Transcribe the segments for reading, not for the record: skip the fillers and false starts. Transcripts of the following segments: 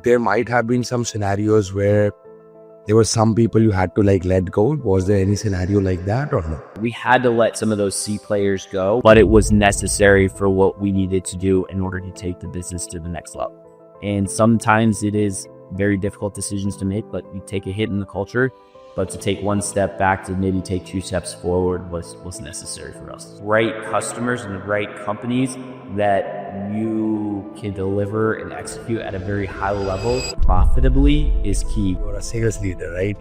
there might have been some scenarios where there were some people you had to like let go. Was there any scenario like that or no? We had to let some of those C players go, but it was necessary for what we needed to do in order to take the business to the next level. And sometimes it is very difficult decisions to make, but you take a hit in the culture. But to take one step back to maybe take 2 steps forward was necessary for us. Right customers and the right companies that you can deliver and execute at a very high level profitably is key. You're a sales leader, right?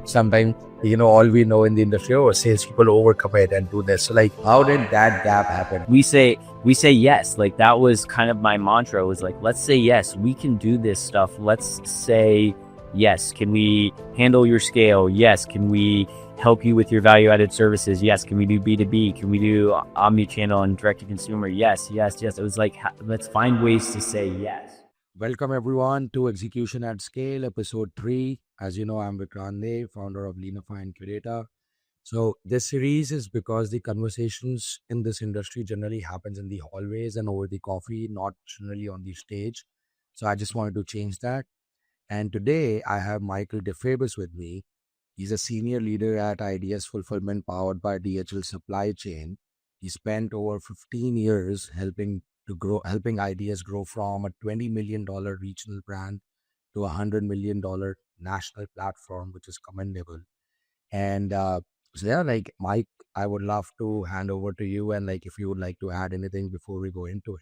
Sometimes, all we know in the industry, salespeople overcommit and do this. So like, how did that gap happen? We say yes. Like that was kind of my mantra, was like, let's say yes, we can do this stuff. Let's say yes. Can we handle your scale? Yes. Can we help you with your value-added services? Yes. Can we do B2B? Can we do omni-channel and direct-to-consumer? Yes. It was like, let's find ways to say yes. Welcome everyone to Execution at Scale, episode 3. As you know, I'm Vikrant Neb, founder of Leanify and Curator. So this series is because the conversations in this industry generally happens in the hallways and over the coffee, not generally on the stage. So I just wanted to change that. And today I have Michael DeFabis with me. He's a senior leader at IDS Fulfillment powered by DHL Supply Chain. He spent over 15 years helping IDS grow from a $20 million regional brand to a $100 million national platform, which is commendable. And like Mike, I would love to hand over to you, and like if you would like to add anything before we go into it.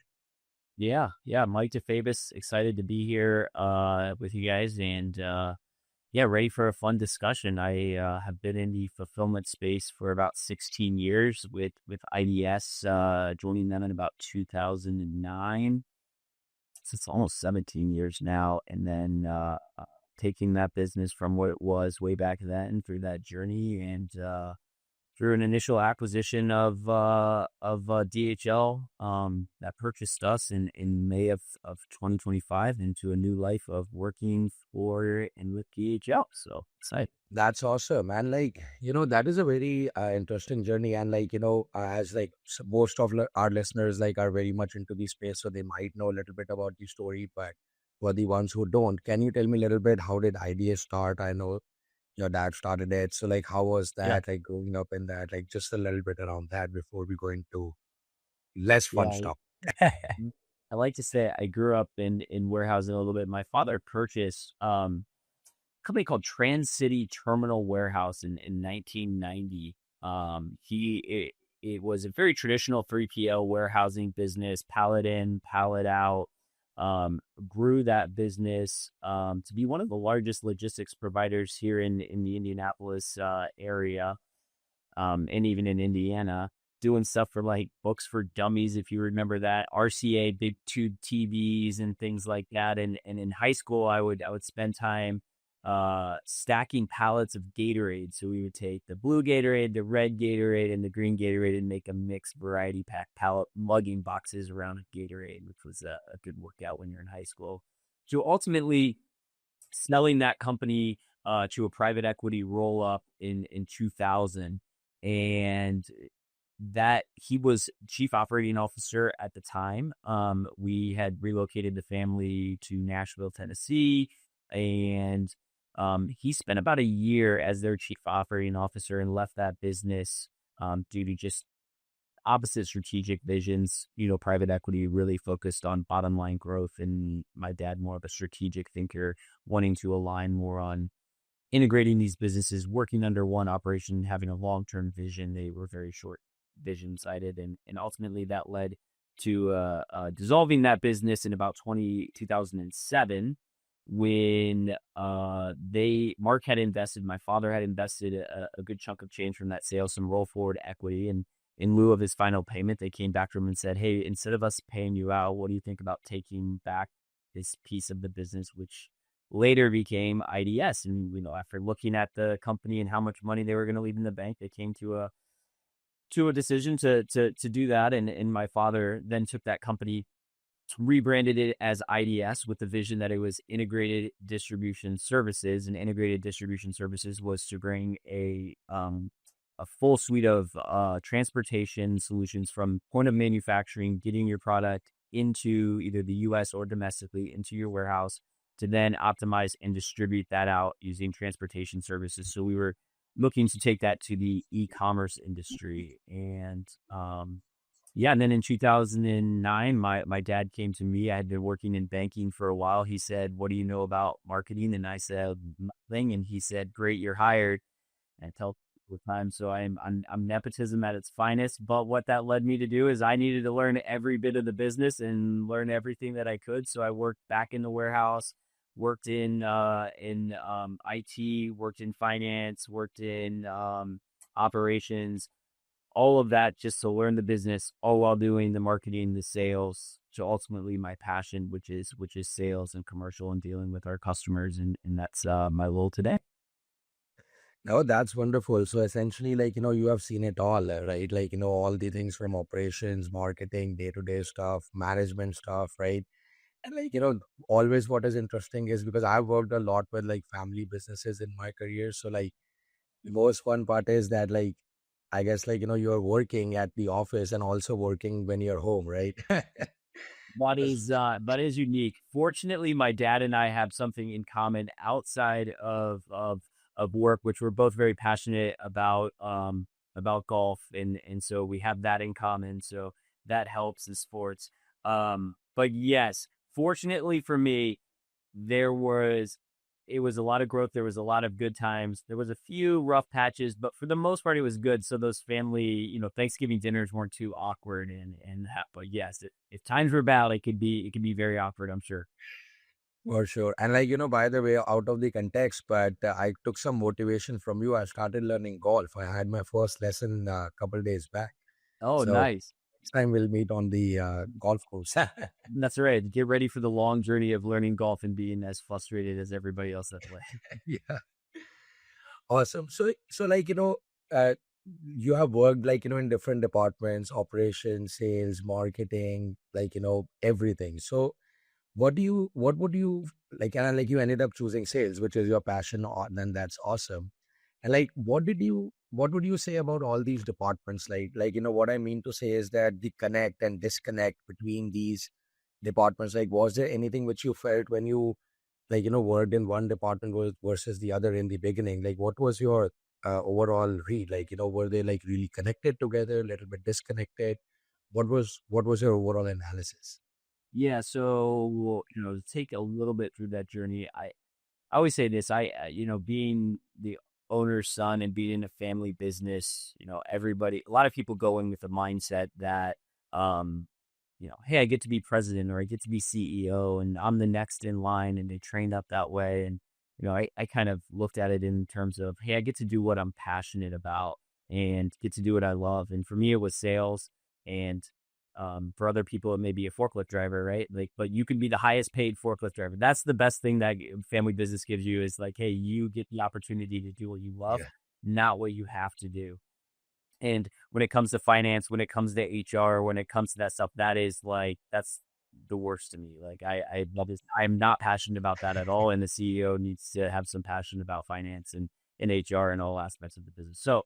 Yeah. Mike DeFabis, excited to be here with you guys, and ready for a fun discussion. I have been in the fulfillment space for about 16 years with IDS, joining them in about 2009. So it's almost 17 years now, and then taking that business from what it was way back then through that journey, and through an initial acquisition of DHL that purchased us in May of 2025 into a new life of working for and with DHL. So excited. That's awesome. And like, that is a very interesting journey. And like, as like most of our listeners like are very much into the space, so they might know a little bit about the story, but for the ones who don't, can you tell me a little bit, how did IDS start? I know your dad started it. So like, how was that, like growing up in that, like just a little bit around that before we go into less fun stuff? I like to say I grew up in warehousing a little bit. My father purchased a company called Trans City Terminal Warehouse in 1990. It was a very traditional 3PL warehousing business, pallet in, pallet out. Grew that business to be one of the largest logistics providers here in the Indianapolis area, and even in Indiana, doing stuff for like Books for Dummies, if you remember that, RCA, big tube TVs and things like that. And in high school, I would spend time stacking pallets of Gatorade. So we would take the blue Gatorade, the red Gatorade, and the green Gatorade and make a mixed variety pack pallet mugging boxes around Gatorade, which was a good workout when you're in high school. So ultimately selling that company to a private equity roll up in 2000, and that he was chief operating officer at the time. We had relocated the family to Nashville, Tennessee, and he spent about a year as their chief operating officer and left that business due to just opposite strategic visions. Private equity really focused on bottom line growth, and my dad more of a strategic thinker, wanting to align more on integrating these businesses, working under one operation, having a long-term vision. They were very short vision sighted, and ultimately that led to dissolving that business in about 2007. When Mark had invested, my father had invested a good chunk of change from that sale, some roll forward equity, and in lieu of his final payment, they came back to him and said, hey, instead of us paying you out, what do you think about taking back this piece of the business, which later became IDS? And after looking at the company and how much money they were going to leave in the bank, they came to a decision to do that. And my father then took that company, rebranded it as IDS with the vision that it was integrated distribution services, and integrated distribution services was to bring a full suite of transportation solutions from point of manufacturing, getting your product into either the US or domestically into your warehouse, to then optimize and distribute that out using transportation services. So we were looking to take that to the e-commerce industry. And yeah, and then in 2009, my dad came to me. I had been working in banking for a while. He said, "What do you know about marketing?" And I said, "Nothing." And he said, "Great, you're hired." And I tell people the time, so I'm nepotism at its finest. But what that led me to do is I needed to learn every bit of the business and learn everything that I could. So I worked back in the warehouse, worked in IT, worked in finance, worked in operations, all of that just to learn the business, all while doing the marketing, the sales, to ultimately my passion, which is sales and commercial and dealing with our customers, and that's my role today. No, that's wonderful. So essentially, like, you have seen it all, right? Like, all the things from operations, marketing, day-to-day stuff, management stuff, right? And like, always what is interesting is because I've worked a lot with like family businesses in my career. So like the most fun part is that like I guess like you're working at the office and also working when you're home, right? That is unique. Fortunately, my dad and I have something in common outside of work, which we're both very passionate about golf, and so we have that in common. So that helps in sports. But yes, fortunately for me, there was it was a lot of growth. There was a lot of good times. There was a few rough patches, but for the most part, it was good. So those family, Thanksgiving dinners weren't too awkward, and that. But yes, if times were bad, it could be very awkward, I'm sure. For sure. And like, by the way, out of the context, but I took some motivation from you. I started learning golf. I had my first lesson a couple days back. Oh, So nice. next time we'll meet on the golf course. That's all right. Get ready for the long journey of learning golf and being as frustrated as everybody else that play. Yeah. Awesome. So like, uh, you have worked like, in different departments, operations, sales, marketing, like, everything. So what would you like, and like you ended up choosing sales, which is your passion, then that's awesome. And like, what would you say about all these departments? Like, what I mean to say is that the connect and disconnect between these departments, like, was there anything which you felt when you like worked in one department versus the other in the beginning? Like, what was your overall read? Like, were they like really connected together, a little bit disconnected? What was your overall analysis? Yeah, so to take a little bit through that journey, I always say this. Being the owner's son and being in a family business, a lot of people go in with the mindset that, hey, I get to be president or I get to be CEO and I'm the next in line, and they trained up that way. And, I kind of looked at it in terms of, hey, I get to do what I'm passionate about and get to do what I love. And for me, it was sales. And for other people, it may be a forklift driver, right? Like, but you can be the highest paid forklift driver. That's the best thing that family business gives you is like, hey, you get the opportunity to do what you love, Yeah. not what you have to do. And when it comes to finance, when it comes to HR, when it comes to that stuff, that's the worst to me. Like I love this. I'm not passionate about that at all. And the CEO needs to have some passion about finance and HR and all aspects of the business. So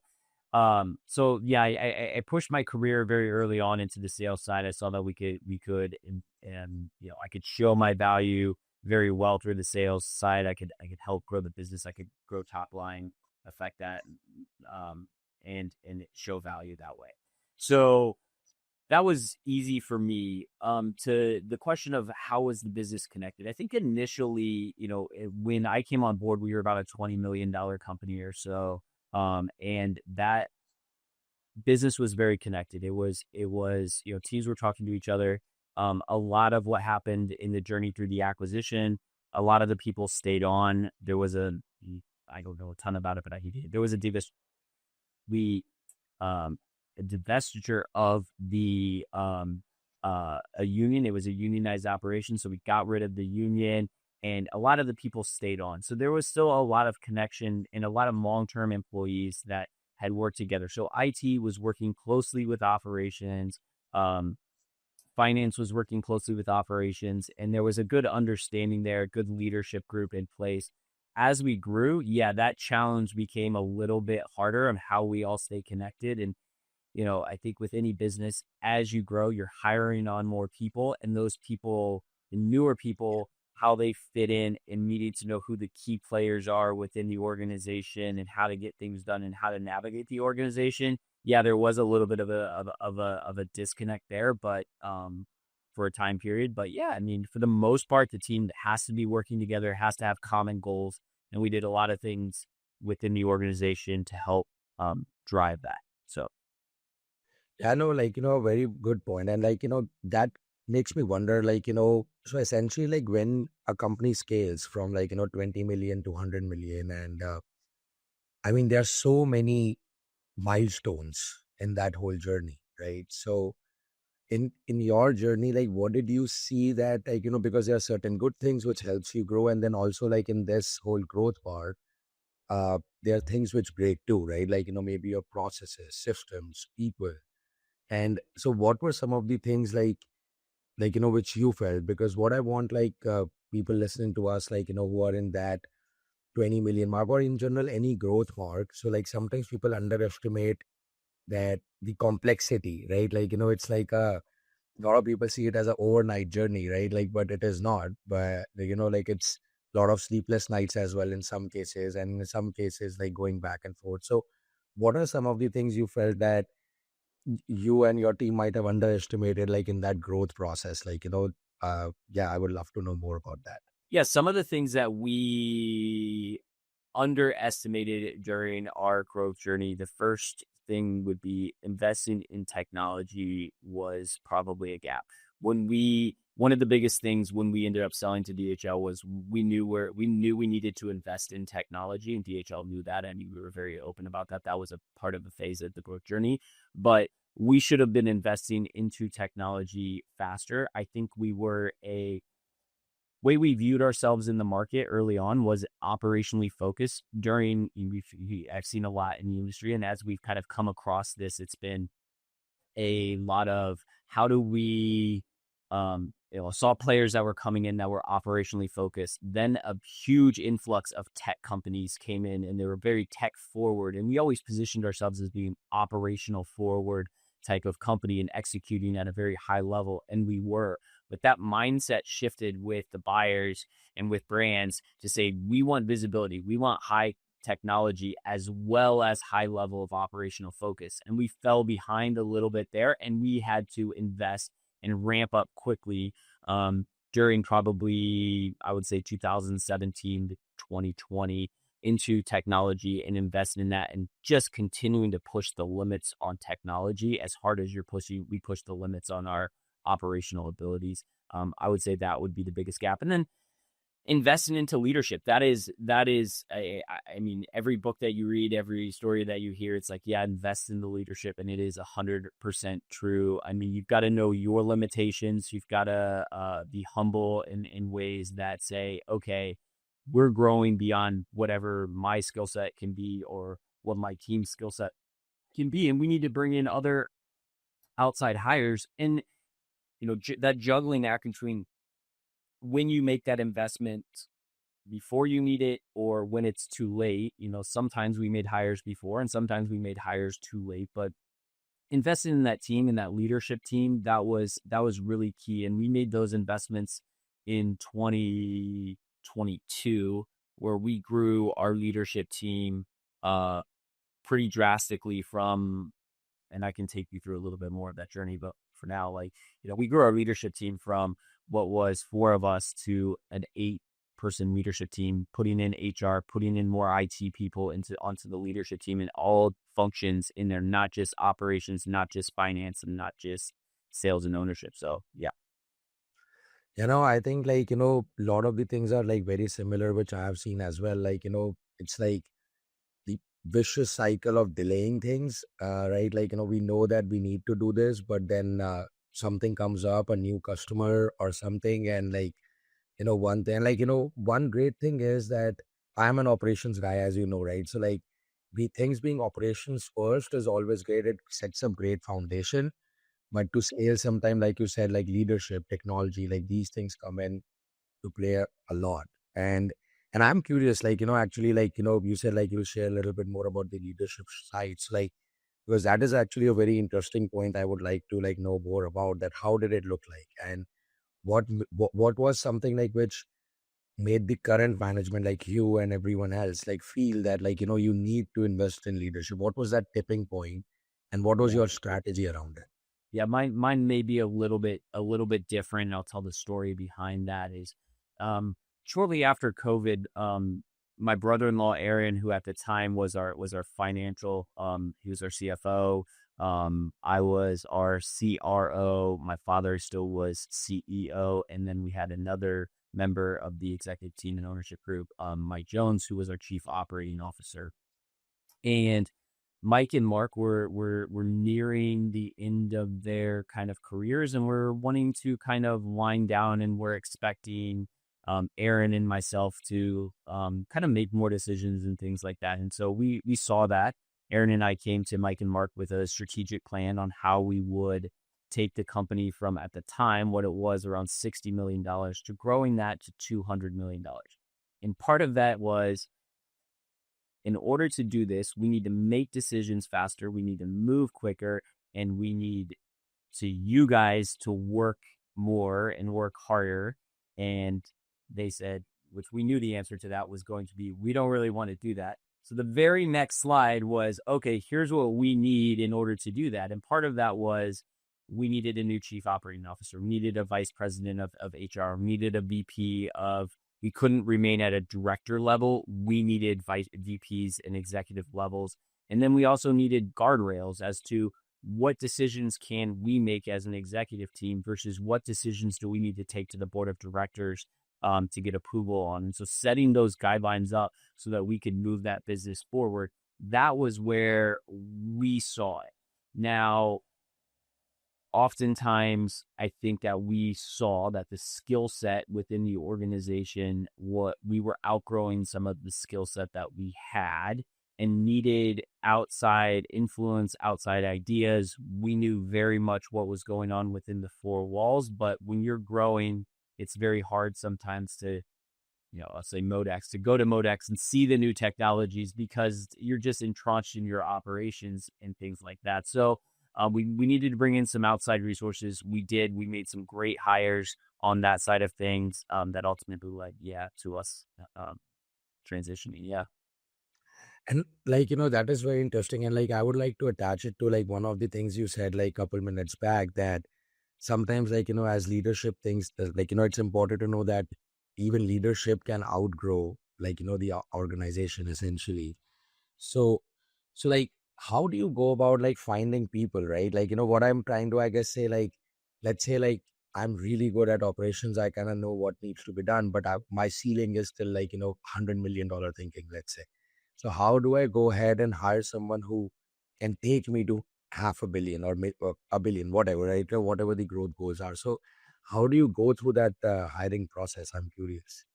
yeah, I pushed my career very early on into the sales side. I saw that we could and I could show my value very well through the sales side. I could help grow the business. I could grow top line, affect that, um, and show value that way. So that was easy for me. To the question of how was the business connected, I think initially, when I came on board, we were about a $20 million company or so. And that business was very connected. It was, teams were talking to each other. A lot of what happened in the journey through the acquisition, a lot of the people stayed on. I don't know a ton about it, but there was we a divestiture of the a union. It was a unionized operation, so we got rid of the union, and a lot of the people stayed on. So there was still a lot of connection and a lot of long-term employees that had worked together. So IT was working closely with operations. Um, Finance was working closely with operations, and there was a good understanding there, good leadership group in place. As we grew, yeah, that challenge became a little bit harder on how we all stay connected. And I think with any business, as you grow, you're hiring on more people, and those people, the newer people, how they fit in and needing to know who the key players are within the organization and how to get things done and how to navigate the organization. Yeah, there was a little bit of a disconnect there, but for a time period. But yeah, I mean, for the most part, the team has to be working together, has to have common goals, and we did a lot of things within the organization to help drive that. So Yeah, no, like, a very good point. And like, that makes me wonder, like, so essentially, like when a company scales from like, 20 million to 100 million, and I mean, there are so many milestones in that whole journey, right? So in your journey, like what did you see that, like, because there are certain good things which helps you grow, and then also like in this whole growth part, there are things which break too, right? Like, maybe your processes, systems, people. And so what were some of the things like which you felt? Because what I want, like, people listening to us, like, who are in that 20 million mark, or in general any growth mark, so like sometimes people underestimate that the complexity, right? Like, it's like a lot of people see it as an overnight journey, right? Like, but it is not. But like, like it's a lot of sleepless nights as well in some cases, and in some cases like going back and forth. So what are some of the things you felt that you and your team might have underestimated, like in that growth process? Like, yeah, I would love to know more about that. yeah, some of the things that we underestimated during our growth journey, the first thing would be investing in technology was probably a gap. One of the biggest things when we ended up selling to DHL was we knew we needed to invest in technology, and DHL knew that, and we were very open about that. That was a part of the phase of the growth journey, but we should have been investing into technology faster. I think we were a way we viewed ourselves in the market early on was operationally focused. I've seen a lot in the industry, and as we've kind of come across this, it's been a lot of how do we saw players that were coming in that were operationally focused. Then a huge influx of tech companies came in, and they were very tech forward, and we always positioned ourselves as being operational forward type of company and executing at a very high level, and we were. But that mindset shifted with the buyers and with brands to say we want visibility, we want high technology as well as high level of operational focus. And we fell behind a little bit there, and we had to invest and ramp up quickly during probably, I would say, 2017 to 2020 into technology and investing in that and just continuing to push the limits on technology as hard as we push the limits on our operational abilities. I would say that would be the biggest gap. And then investing into leadership. I mean, every book that you read, every story that you hear, it's like, yeah, invest in the leadership. And it is 100% true. I mean, you've got to know your limitations. You've got to be humble in ways that say, okay, we're growing beyond whatever my skill set can be or what my team's skill set can be. And we need to bring in other outside hires. And, that juggling act between when you make that investment before you need it or when it's too late. Sometimes we made hires before and sometimes we made hires too late, but investing in that team and that leadership team, that was really key. And we made those investments in 2022 where we grew our leadership team pretty drastically from, and I can take you through a little bit more of that journey, but for now, we grew our leadership team from what was 4 of us to an 8-person leadership team, putting in HR, putting in more IT people onto the leadership team and all functions in there, not just operations, not just finance, and not just sales and ownership. So yeah. I think like, a lot of the things are like very similar, which I have seen as well. Like, it's like the vicious cycle of delaying things, right? Like, we know that we need to do this, but then something comes up, a new customer or something. And like, one thing, like, one great thing is that I'm an operations guy, as you know, right? So like things being operations first is always great. It sets a great foundation. But to scale sometime, like you said, like leadership, technology, like these things come in to play a lot. And I'm curious, like, actually, like, you said like you share a little bit more about the leadership sides, like, because that is actually a very interesting point. I would like to like know more about that. How did it look like? And what was something like which made the current management, like you and everyone else, like feel that, like, you need to invest in leadership? What was that tipping point, and what was Yeah. your strategy around it? Yeah, mine may be a little bit different. And I'll tell the story behind that is um shortly after COVID, my brother-in-law Aaron, who at the time was our financial, he was our CFO. I was our CRO. My father still was CEO, and then we had another member of the executive team and ownership group, Mike Jones, who was our chief operating officer. And Mike and Mark were nearing the end of their kind of careers, and we're wanting to kind of wind down, and we're expecting Aaron and myself to kind of make more decisions and things like that. And so we saw that. Aaron and I came to Mike and Mark with a strategic plan on how we would take the company from, at the time, what it was, around $60 million, to growing that to $200 million. And part of that was, in order to do this, we need to make decisions faster, we need to move quicker, and we need you guys to work more and work harder. And they said, which we knew the answer to that was going to be, we don't really want to do that. So the very next slide was, okay, here's what we need in order to do that. And part of that was, we needed a new chief operating officer. We needed a vice president of HR. We needed a VP of, we couldn't remain at a director level. We needed VPs and executive levels. And then we also needed guardrails as to what decisions can we make as an executive team versus what decisions do we need to take to the board of directors to get approval on. And so setting those guidelines up so that we could move that business forward, that was where we saw it. Now, oftentimes, I think that we saw that the skill set within the organization, what we were outgrowing some of the skill set that we had, and needed outside influence, outside ideas. We knew very much what was going on within the four walls, but when you're growing, it's very hard sometimes to, I'll say Modex, to go to Modex and see the new technologies, because you're just entrenched in your operations and things like that. So we needed to bring in some outside resources. We did. We made some great hires on that side of things that ultimately led, to us transitioning. Yeah. And like, that is very interesting. And like, I would like to attach it to like one of the things you said like a couple minutes back, that sometimes, like, as leadership things, like, it's important to know that even leadership can outgrow, like, the organization essentially. So, like, how do you go about like finding people, right? Like, what I'm trying to, I guess, say, like, let's say, like, I'm really good at operations. I kind of know what needs to be done, but my ceiling is still like, $100 million thinking, let's say. So how do I go ahead and hire someone who can take me to half a billion or a billion, whatever, right? Or whatever the growth goals are. So how do you go through that hiring process? I'm curious.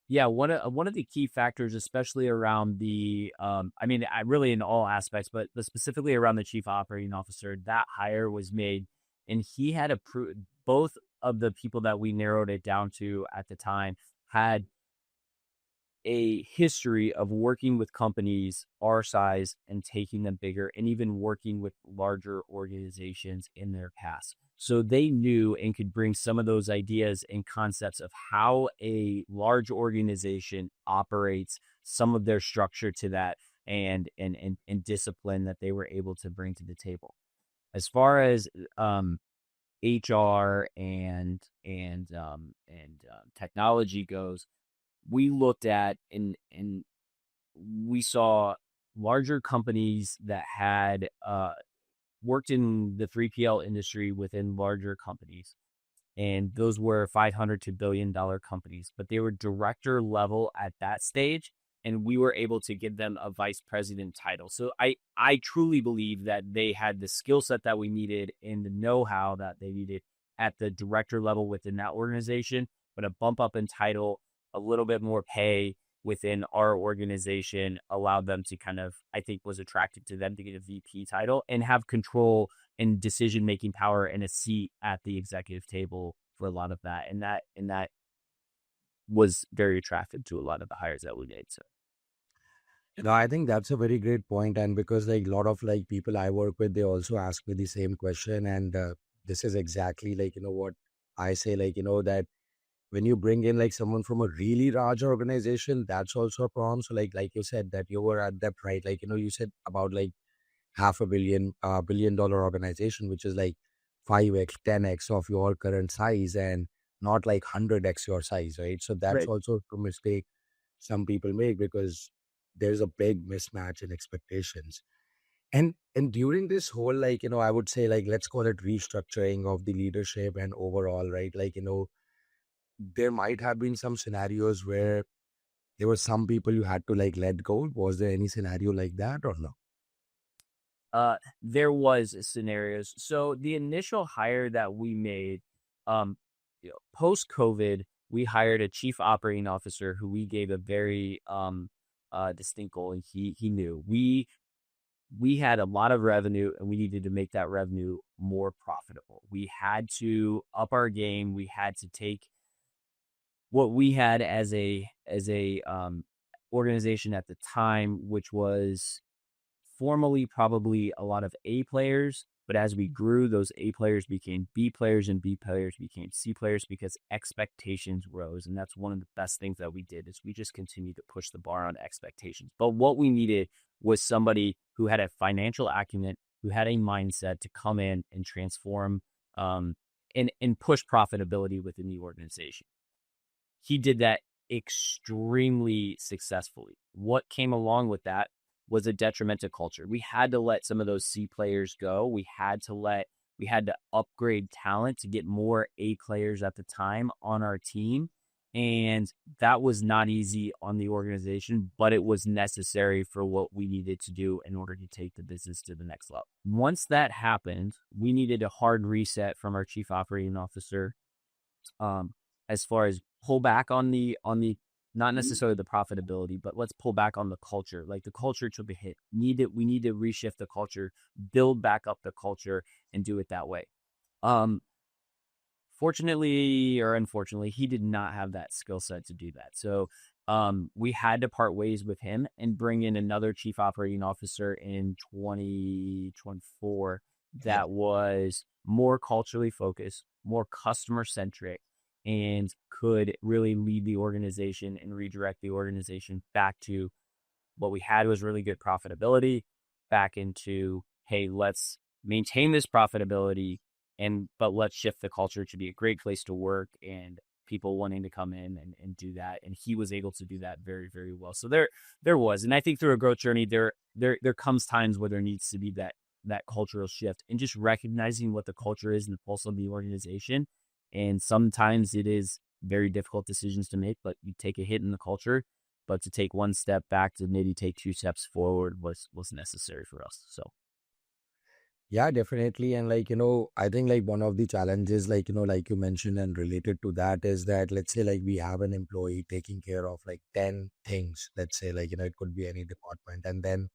Yeah, one of the key factors, especially around the, I mean, I really in all aspects, but specifically around the chief operating officer, that hire was made, and he had approved. Both of the people that we narrowed it down to at the time had a history of working with companies our size and taking them bigger, and even working with larger organizations in their past. So they knew and could bring some of those ideas and concepts of how a large organization operates, some of their structure to that, and discipline that they were able to bring to the table. As far as HR and technology goes, we looked at and we saw larger companies that had worked in the 3PL industry within larger companies. And those were 500 to $1 billion companies, but they were director level at that stage. And we were able to give them a vice president title. So I truly believe that they had the skill set that we needed and the know-how that they needed at the director level within that organization, but a bump up in title, a little bit more pay within our organization allowed them to kind of, I think, was attractive to them to get a VP title and have control and decision-making power and a seat at the executive table for a lot of that. And that was very attractive to a lot of the hires that we made. So No, I think that's a very great point. And because like a lot of like people I work with, they also ask me the same question. And this is exactly like, what I say, like, that when you bring in like someone from a really large organization, that's also a problem. So like you said that you were at that, right? Like, you said about like half a billion-dollar organization, which is like 5x, 10x of your current size, and not like 100x your size, right? So that's Right. also a mistake some people make, because there's a big mismatch in expectations. And during this whole, like, I would say, like, let's call it restructuring of the leadership and overall, right? Like, there might have been some scenarios where there were some people you had to like let go. Was there any scenario like that or no? There was scenarios. So the initial hire that we made, um, post COVID, we hired a chief operating officer who we gave a very distinct goal, and he knew we had a lot of revenue and we needed to make that revenue more profitable. We had to up our game. We had to take what we had as a organization at the time, which was formally probably a lot of A players, but as we grew, those A players became B players and B players became C players because expectations rose. And that's one of the best things that we did is we just continued to push the bar on expectations. But what we needed was somebody who had a financial acumen, who had a mindset to come in and transform um, and push profitability within the organization. He did that extremely successfully. What came along with that was a detriment to culture. We had to let some of those C players go. We had to upgrade talent to get more A players at the time on our team. And that was not easy on the organization, but it was necessary for what we needed to do in order to take the business to the next level. Once that happened, we needed a hard reset from our chief operating officer, um, as far as pull back on the not necessarily the profitability, but let's pull back on the culture. Like the culture took a hit. We need to reshift the culture, build back up the culture, and do it that way. Um, Fortunately or unfortunately, he did not have that skill set to do that. So we had to part ways with him and bring in another chief operating officer in 2024 Yeah. that was more culturally focused, more customer centric, and could really lead the organization and redirect the organization back to what we had was really good profitability, back into, hey, let's maintain this profitability, but let's shift the culture to be a great place to work and people wanting to come in and do that. And he was able to do that very, very well. So there was, and I think through a growth journey, there comes times where there needs to be that cultural shift and just recognizing what the culture is and the pulse of the organization. And sometimes it is very difficult decisions to make, but you take a hit in the culture, but to take one step back to maybe take two steps forward was necessary for us. So Yeah, definitely. And like, I think like one of the challenges, like, like you mentioned and related to that is that, let's say like we have an employee taking care of like 10 things, let's say like, it could be any department. And then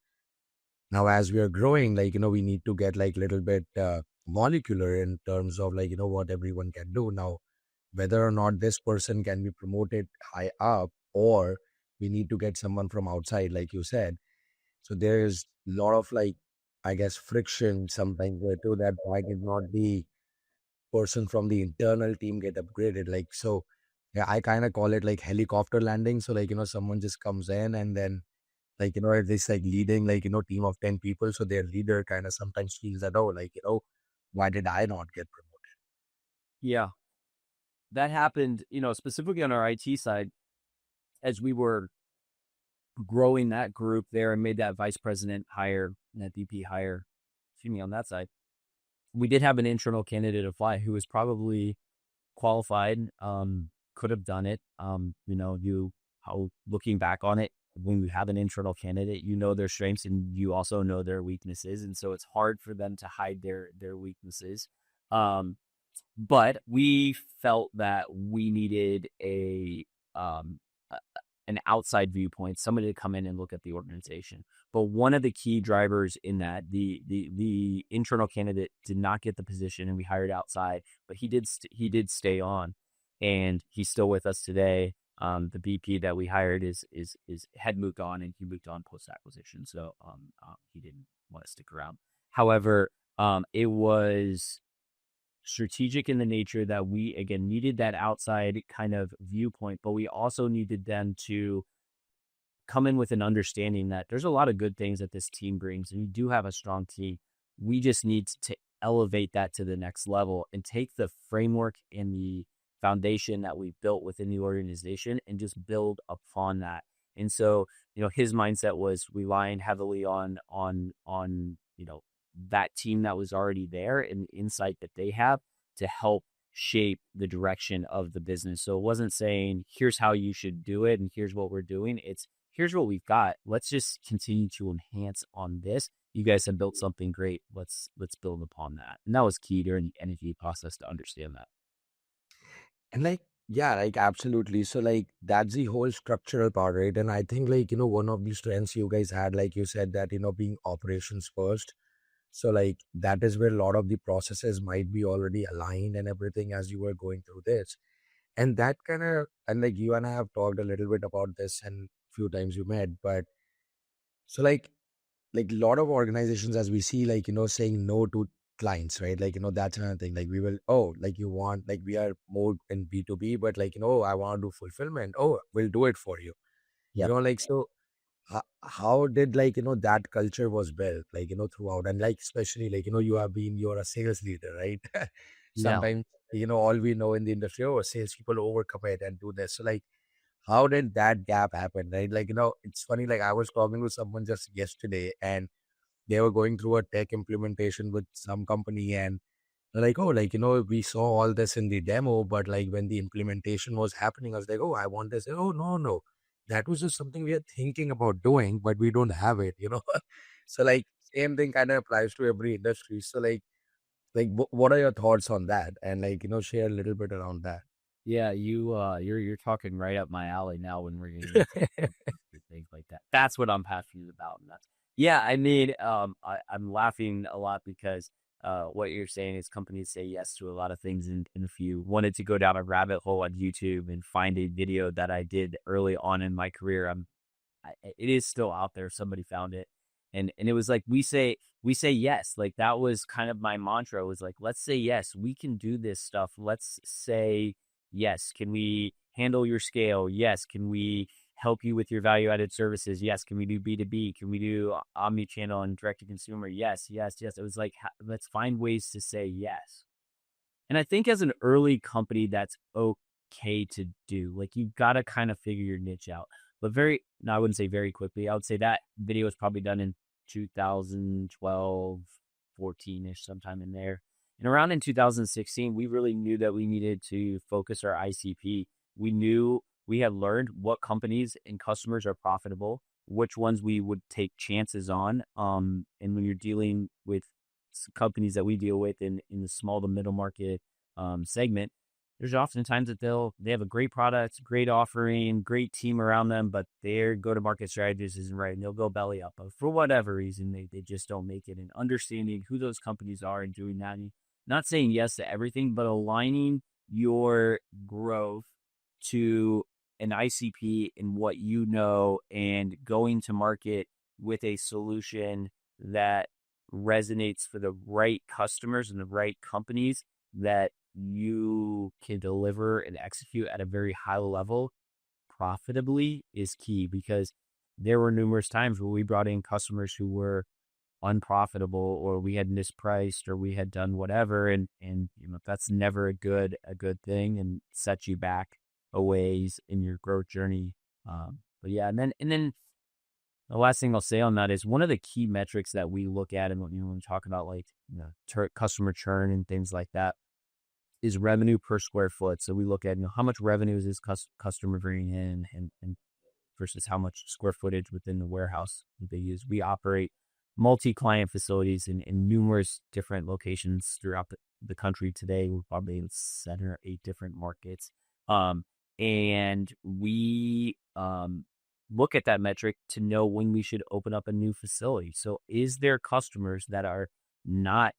now as we are growing, like, we need to get like little bit molecular in terms of like, what everyone can do. Now, whether or not this person can be promoted high up, or we need to get someone from outside, like you said. So there's a lot of like, I guess, friction sometimes where to that why did not the person from the internal team get upgraded? Like, so yeah, I kind of call it like helicopter landing. So like, someone just comes in and then like, it's like leading like, team of 10 people. So their leader kind of sometimes feels that, oh, like, why did I not get promoted? yeah, that happened, specifically on our IT side as we were growing that group there and made that vice president hire, that VP hire, excuse me, on that side. We did have an internal candidate apply who was probably qualified, could have done it. How looking back on it, when you have an internal candidate, their strengths and you also know their weaknesses, and so it's hard for them to hide their weaknesses. Um, but we felt that we needed um, a an outside viewpoint, somebody to come in and look at the organization. But one of the key drivers in that, the internal candidate did not get the position, and we hired outside, but he did stay on, and he's still with us today. The BP that we hired is had moved on, and he moved on post acquisition, so he didn't want to stick around. However, it was strategic in the nature that we, again, needed that outside kind of viewpoint, but we also needed them to come in with an understanding that there's a lot of good things that this team brings, and you do have a strong team. We just need to elevate that to the next level and take the framework and the foundation that we built within the organization and just build upon that. And so, his mindset was relying heavily on that team that was already there and the insight that they have to help shape the direction of the business. So it wasn't saying, here's how you should do it and here's what we're doing. It's, here's what we've got. Let's just continue to enhance on this. You guys have built something great. Let's build upon that. And that was key during the NFE process to understand that. And like, yeah, like absolutely. So like that's the whole structural part, right? And I think like, one of the strengths you guys had, like you said, that, being operations first. So like that is where a lot of the processes might be already aligned and everything as you were going through this. And that kind of, and like you and I have talked a little bit about this and few times you met, but so like a lot of organizations as we see, like, saying no to clients, right? Like, that's another thing. Like we will, oh, like you want, like we are more in B2B, but like, I want to do fulfillment. Oh, we'll do it for you. Yep. Like, so how did like, that culture was built, like, throughout and like, especially like, you're a sales leader, right? Yeah. Sometimes, all we know in the industry, oh, salespeople overcommit and do this. So like, how did that gap happen, right? Like, it's funny, like I was talking to someone just yesterday and they were going through a tech implementation with some company and they're like, oh, like, we saw all this in the demo, but like when the implementation was happening, I was like, oh, I want this. Oh, no, no. That was just something we are thinking about doing, but we don't have it. So like same thing kind of applies to every industry. So what are your thoughts on that? And like, share a little bit around that. Yeah, you're talking right up my alley now when we're getting into things like that. That's what I'm passionate about. And that's, yeah, I mean, I'm laughing a lot because what you're saying is companies say yes to a lot of things. And if you wanted to go down a rabbit hole on YouTube and find a video that I did early on in my career, it is still out there. Somebody found it, and it was like we say yes. Like that was kind of my mantra. Was like, let's say yes. We can do this stuff. Let's say yes. Can we handle your scale? Yes. Can we help you with your value added services? Yes. Can we do B2B? Can we do omni-channel and direct to consumer? Yes, yes, yes. It was like, let's find ways to say yes. And I think as an early company, that's okay to do. Like you've got to kind of figure your niche out. But no, I wouldn't say very quickly. I would say that video was probably done in 2012, 14-ish, sometime in there. And around in 2016, we really knew that we needed to focus our ICP. We knew we had learned what companies and customers are profitable, which ones we would take chances on. And when you're dealing with companies that we deal with in the small to middle market segment, there's oftentimes that they have a great product, great offering, great team around them, but their go-to-market strategist isn't right, and they'll go belly up. But for whatever reason, they just don't make it. And understanding who those companies are and doing that, and not saying yes to everything, but aligning your growth to an ICP in what you know and going to market with a solution that resonates for the right customers and the right companies that you can deliver and execute at a very high level profitably is key, because there were numerous times where we brought in customers who were unprofitable, or we had mispriced, or we had done whatever, and that's never a good thing and sets you back a ways in your growth journey. But yeah, and then the last thing I'll say on that is one of the key metrics that we look at, and when we talk about like customer churn and things like that, is revenue per square foot. So we look at how much revenue is this customer bringing in, and versus how much square footage within the warehouse they use. We operate multi-client facilities in numerous different locations throughout the country today. We're probably in 7 or 8 different markets. And we look at that metric to know when we should open up a new facility. So is there customers that are not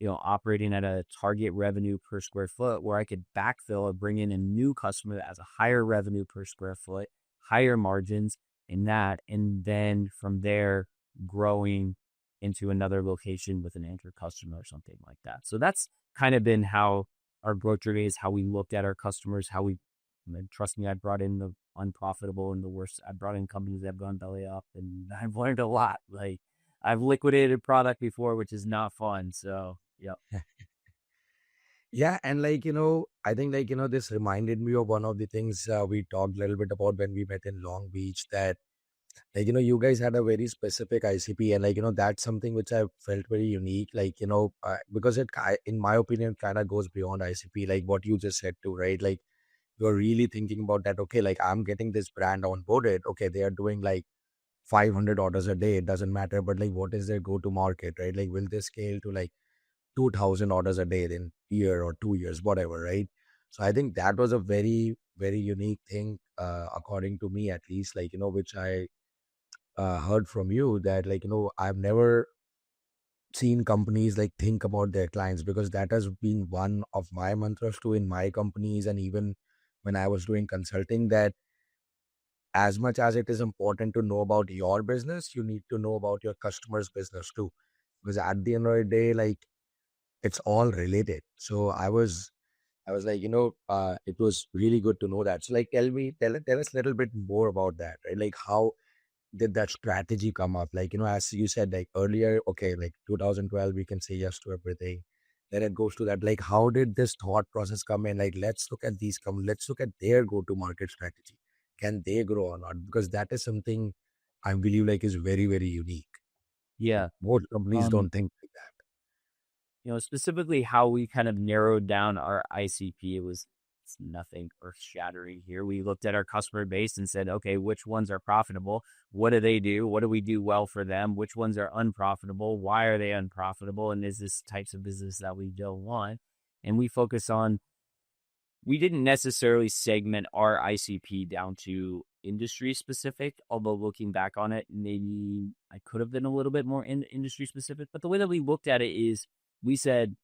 operating at a target revenue per square foot where I could backfill or bring in a new customer that has a higher revenue per square foot, higher margins in that, and then from there growing into another location with an anchor customer or something like that. So that's kind of been how our growth journey is, how we looked at our customers, how we, and trust me, I brought in the unprofitable and the worst. I brought in companies that have gone belly up, and I've learned a lot. Like I've liquidated product before, which is not fun. So, yeah. Yeah, and like, I think like, this reminded me of one of the things we talked a little bit about when we met in Long Beach, that like, you guys had a very specific ICP, and like, that's something which I felt very unique, like, because in my opinion, kind of goes beyond ICP, like what you just said too, right? Like you're really thinking about that. Okay, like I'm getting this brand onboarded. Okay, they are doing like 500 orders a day. It doesn't matter, but like, what is their go to market, right? Like, will they scale to like 2,000 orders a day in year or 2 years, whatever, right? So I think that was a very, very unique thing, according to me, at least, like, which I heard from you, that like, I've never seen companies like think about their clients, because that has been one of my mantras too in my companies. And even when I was doing consulting, that as much as it is important to know about your business, you need to know about your customer's business too, because at the end of the day, like, it's all related. So I was like, it was really good to know that. So like, tell us a little bit more about that, right? Like, how did that strategy come up? Like, as you said, like earlier, okay, like 2012, we can say yes to everything. Then it goes to that, like, how did this thought process come in? Like, let's look at their go-to-market strategy. Can they grow or not? Because that is something I believe like is very, very unique. Yeah. Most companies Um, don't think like that. Specifically how we kind of narrowed down our ICP, it's nothing earth shattering here. We looked at our customer base and said, okay, which ones are profitable? What do they do? What do we do well for them? Which ones are unprofitable? Why are they unprofitable? And is this types of business that we don't want? And we didn't necessarily segment our ICP down to industry specific, although looking back on it, maybe I could have been a little bit more industry specific. But the way that we looked at it is we said,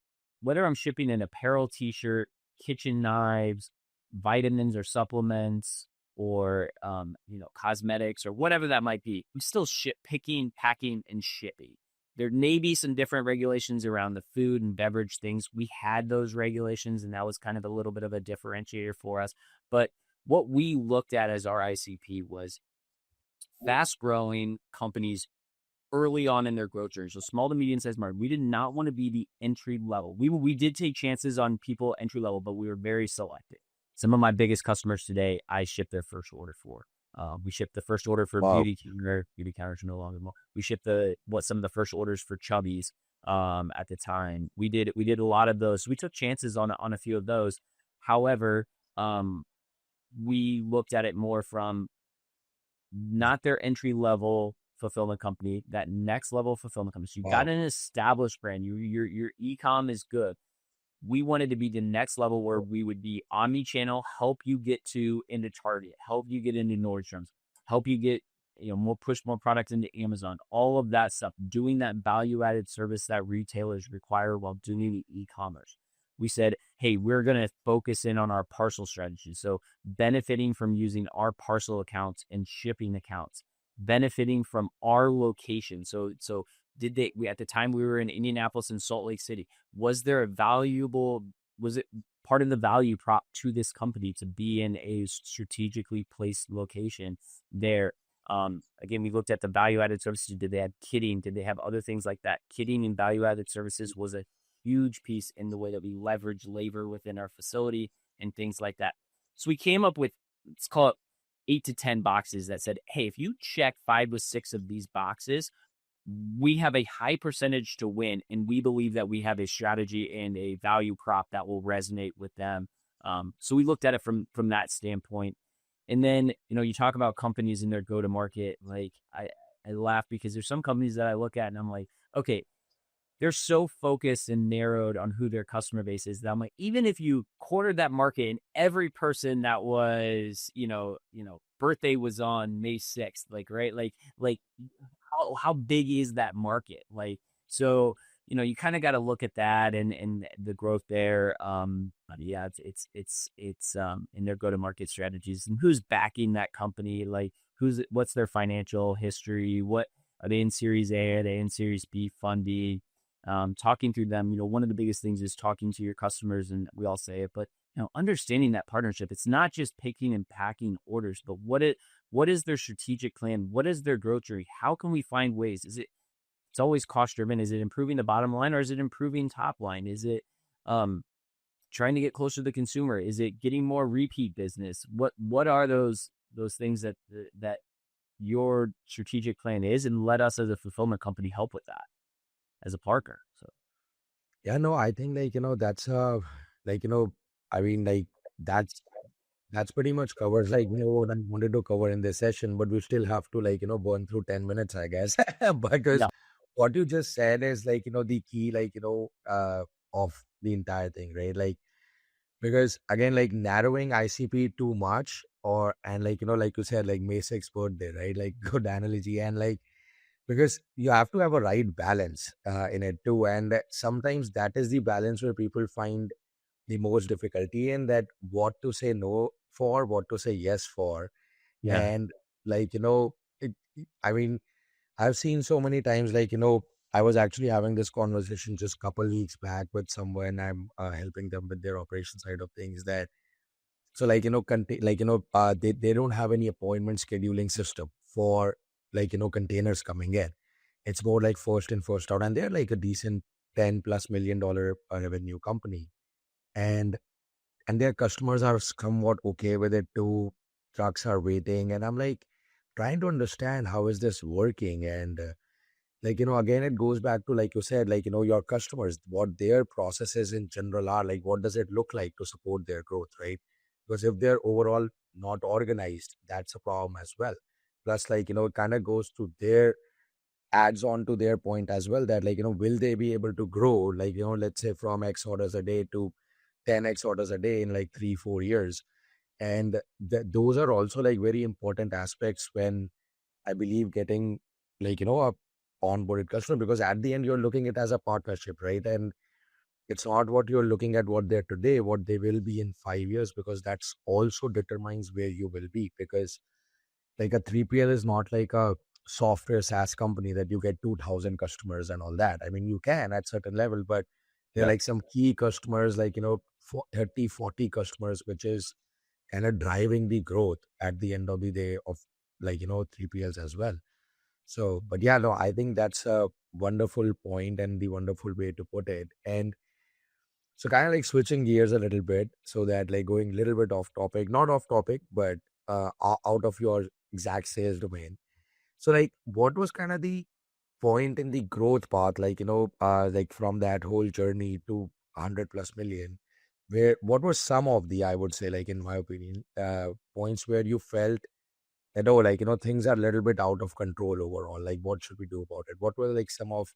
whether I'm shipping an apparel, t-shirt, kitchen knives, vitamins or supplements, or cosmetics or whatever that might be, we still ship picking, packing, and shipping. There may be some different regulations around the food and beverage things. We had those regulations, and that was kind of a little bit of a differentiator for us. But what we looked at as our ICP was fast growing companies early on in their growth journey. So small to medium sized market. We did not want to be the entry level. We did take chances on people entry level, but we were very selective. Some of my biggest customers today, I ship their first order for. We shipped the first order for Wow. beauty counter. Beauty counters are no longer more. We shipped some of the first orders for Chubbies at the time. We did a lot of those. So we took chances on a few of those. However, we looked at it more from not their entry level fulfillment company, that next level fulfillment company. So you got Wow. an established brand. Your e-com is good. We wanted to be the next level where we would be omni-channel, help you get into Target, help you get into Nordstrom's, help you get push more products into Amazon, all of that stuff, doing that value-added service that retailers require while doing the e-commerce. We said, hey, we're going to focus in on our parcel strategy. So benefiting from using our parcel accounts and shipping accounts, benefiting from our location. So at the time we were in Indianapolis and Salt Lake City, was it part of the value prop to this company to be in a strategically placed location there? Again, we looked at the value added services. Did they have kitting? Did they have other things like that? Kitting and value added services was a huge piece in the way that we leverage labor within our facility and things like that. So we came up with, let's call it 8 to 10 boxes that said, hey, if you check 5 to 6 of these boxes, we have a high percentage to win, and we believe that we have a strategy and a value prop that will resonate with them. So we looked at it from that standpoint. And then, you talk about companies in their go-to-market. Like I laugh because there's some companies that I look at and I'm like, okay, they're so focused and narrowed on who their customer base is that I'm like, even if you quartered that market and every person that was, birthday was on May 6th, like, right? Like how big is that market? Like, so, you kind of got to look at that and the growth there. But yeah, it's in their go-to-market strategies and who's backing that company, like what's their financial history? What are they in Series A? Are they in Series B funding? talking through them. One of the biggest things is talking to your customers, and we all say it, but understanding that partnership. It's not just picking and packing orders, but what is their strategic plan? What is their growth journey? How can we find ways? It's always cost driven. Is it improving the bottom line, or is it improving top line? Is it trying to get closer to the consumer? Is it getting more repeat business? What are those things that your strategic plan is, and let us as a fulfillment company help with that as a partner. So Yeah, no, I think that's like I mean that's that's pretty much covers what I wanted to cover in this session, but we still have to burn through 10 minutes, I guess. Because yeah, what you just said is the key of the entire thing, right? Like, because again, like narrowing ICP too much, or and like you said, like May 6th birthday, right? Like good analogy. And because you have to have a right balance in it too, and sometimes that is the balance where people find the most difficulty in, that what to say no for, what to say yes for. yeah, And like it, I mean, I've seen so many times, I was actually having this conversation just couple weeks back with someone. I'm helping them with their operation side of things, that so they don't have any appointment scheduling system for containers coming in. It's more like first in first out, and they're like a decent $10+ million revenue company. And and their customers are somewhat okay with it too. Trucks are waiting, and I'm like trying to understand how is this working. And again, it goes back to, like you said, your customers, what their processes in general are, like what does it look like to support their growth, right? Because if they're overall not organized, that's a problem as well. Plus, it kind of goes to their adds on to their point as well, that will they be able to grow, let's say from X orders a day to 10x orders a day in like 3-4 years. And those are also like very important aspects when I believe getting a onboarded customer, because at the end you're looking at it as a partnership, right? And it's not what you're looking at what they're today, what they will be in 5 years, because that's also determines where you will be. Because like a 3PL is not like a software SaaS company that you get 2000 customers and all that. I mean, you can at certain level, but they're yeah, like some key customers, 30, 40 customers, which is kind of driving the growth at the end of the day of 3PLs as well. So, but yeah, no, I think that's a wonderful point and the wonderful way to put it. And so kind of like switching gears a little bit, so that like going a little bit off topic, not off topic, but out of your exact sales domain. So like what was kind of the point in the growth path, like from that whole journey to 100+ million, where what were some of the, I would say, like in my opinion, points where you felt that, oh, things are a little bit out of control overall, like what should we do about it? What were like some of,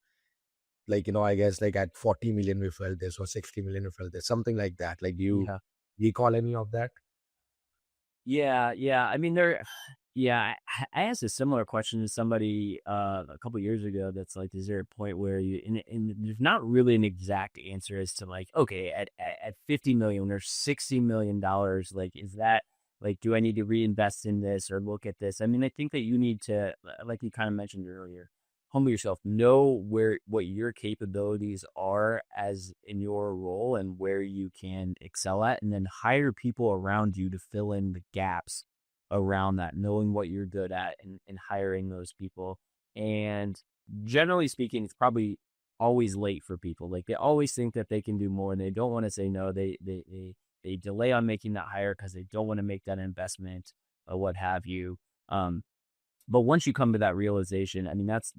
I guess like at 40 million we felt this, or 60 million we felt this, something like that. Like, do you yeah. recall any of that? Yeah. I mean, yeah, I asked a similar question to somebody a couple years ago. That's like, is there a point where and there's not really an exact answer as to like, okay, at 50 million or $60 million, like, is that like, do I need to reinvest in this or look at this? I mean, I think that you need to, like you kind of mentioned earlier, humble yourself, know what your capabilities are as in your role and where you can excel at, and then hire people around you to fill in the gaps around that, knowing what you're good at, and hiring those people. And generally speaking, it's probably always late for people. Like, they always think that they can do more and they don't want to say no. They delay on making that hire because they don't want to make that investment or what have you. Um, but once you come to that realization, I mean, that's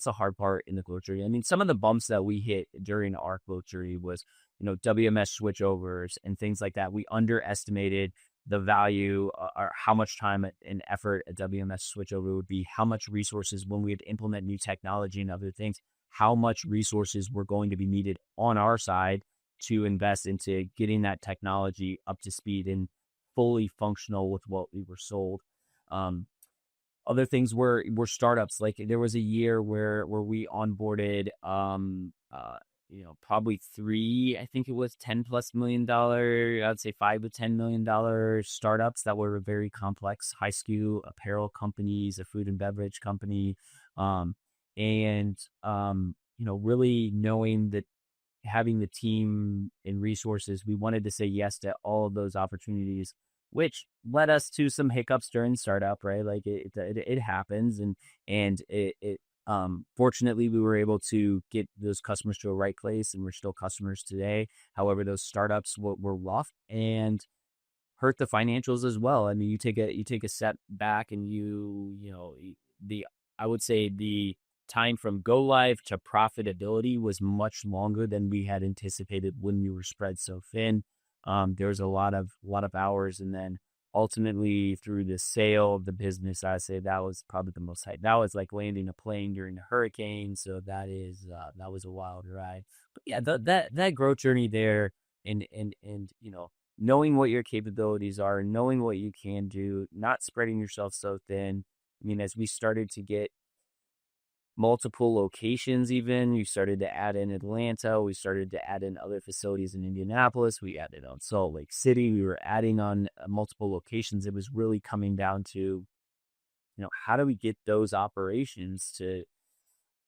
a hard part in the growth journey. I mean, some of the bumps that we hit during our growth journey was, WMS switchovers and things like that. We underestimated the value, or how much time and effort a WMS switchover would be, how much resources when we had to implement new technology and other things, how much resources were going to be needed on our side to invest into getting that technology up to speed and fully functional with what we were sold. Um, Other things were startups. Like, there was a year where we onboarded probably three, I think it was $10+ million, I'd say $5 to $10 million startups that were very complex, high SKU apparel companies, a food and beverage company. And really knowing that having the team and resources, we wanted to say yes to all of those opportunities, which led us to some hiccups during startup, right? Like it happens, and it fortunately we were able to get those customers to a right place, and we're still customers today. However, those startups were rough and hurt the financials as well. I mean, you take a step back, and the I would say the time from go live to profitability was much longer than we had anticipated when we were spread so thin. There was a lot of hours, and then ultimately through the sale of the business, I say that was probably the most hype. That was like landing a plane during a hurricane, so that was a wild ride. But yeah, that growth journey there, and knowing what your capabilities are, knowing what you can do, not spreading yourself so thin. I mean, as we started to get multiple locations, even you started to add in Atlanta, we started to add in other facilities in Indianapolis, we added on Salt Lake City, we were adding on multiple locations. It was really coming down to, how do we get those operations to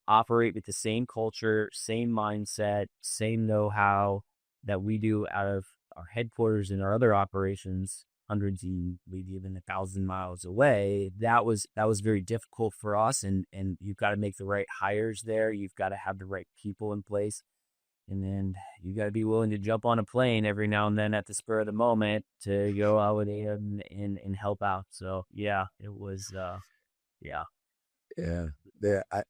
operate with the same culture, same mindset, same know-how that we do out of our headquarters and our other operations, hundreds and maybe even 1,000 miles away. That was very difficult for us, and you've got to make the right hires there. You've got to have the right people in place, and then you got to be willing to jump on a plane every now and then at the spur of the moment to go out and help out. So yeah, it was yeah. Yeah. I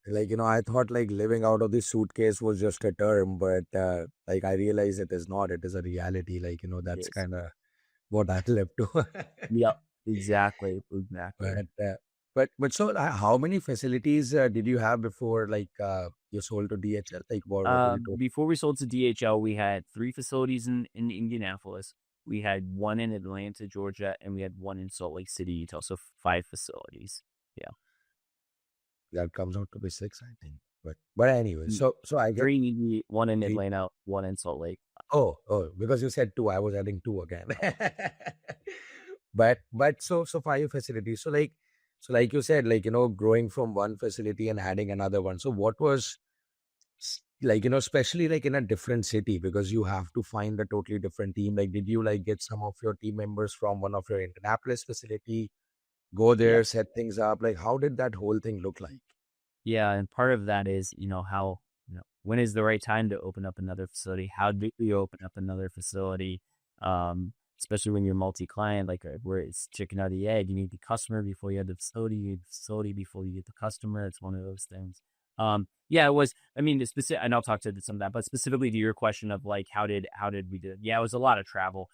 thought like living out of the suitcase was just a term, but like I realize it is not. It is a reality. It That's is. kind of what I live to. Yep, exactly, exactly. But so how many facilities did you have before you sold to DHL? Like what will you total? Before we sold to DHL, we had 3 facilities in Indianapolis. We had one in Atlanta, Georgia, and we had one in Salt Lake City, Utah. So 5 facilities. Yeah. That comes out to be six, I think. But anyway, Mm, so I get Three, one in three. Atlanta, one in Salt Lake. Oh, because you said two, I was adding two again. But so five facilities. So like you said, growing from one facility and adding another one. So what was especially like in a different city because you have to find a totally different team. Like, did you like get some of your team members from one of your Indianapolis facility, go Yeah. there, set things up? Like, how did that whole thing look like? Yeah, and part of that is, how, when is the right time to open up another facility? How do you open up another facility? Especially when you're multi-client, like where it's chicken or the egg. You need the customer before you have the facility. You need the facility before you get the customer. It's one of those things. Yeah, it was. I mean, the specific, and I'll talk to some of that, but specifically to your question of like, how did we do it? Yeah, it was a lot of travel.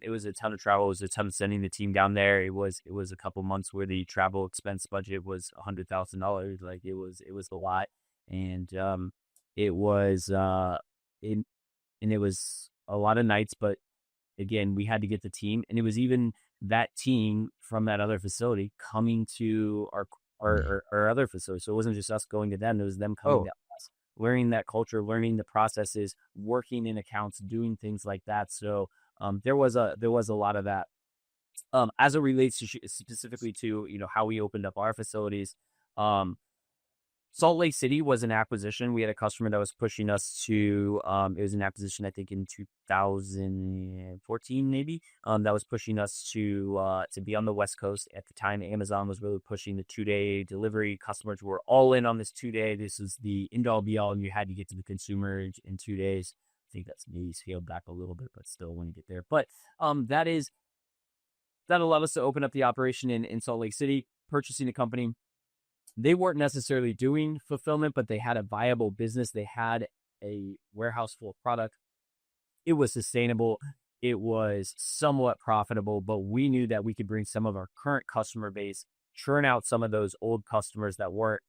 It was a ton of travel. It was a ton of sending the team down there. It was a couple months where the travel expense budget was $100,000. Like it was a lot, and it was it and it was a lot of nights. But again, we had to get the team, and it was even that team from that other facility coming to our other facility. So it wasn't just us going to them; it was them coming to Oh, us, learning that culture, learning the processes, working in accounts, doing things like that. So there was a lot of that. As it relates to specifically to how we opened up our facilities. Um, Salt Lake City was an acquisition. We had a customer that was pushing us to, it was an acquisition, I think in 2014, maybe, that was pushing us to be on the West Coast. At the time, Amazon was really pushing the 2-day delivery. Customers were all in on this 2-day. This is the end all be all, and you had to get to the consumer in 2 days. I think that's maybe scaled back a little bit, but still when you get there. But that allowed us to open up the operation in Salt Lake City, purchasing a company. They weren't necessarily doing fulfillment, but they had a viable business. They had a warehouse full of product. It was sustainable. It was somewhat profitable, but we knew that we could bring some of our current customer base, churn out some of those old customers that weren't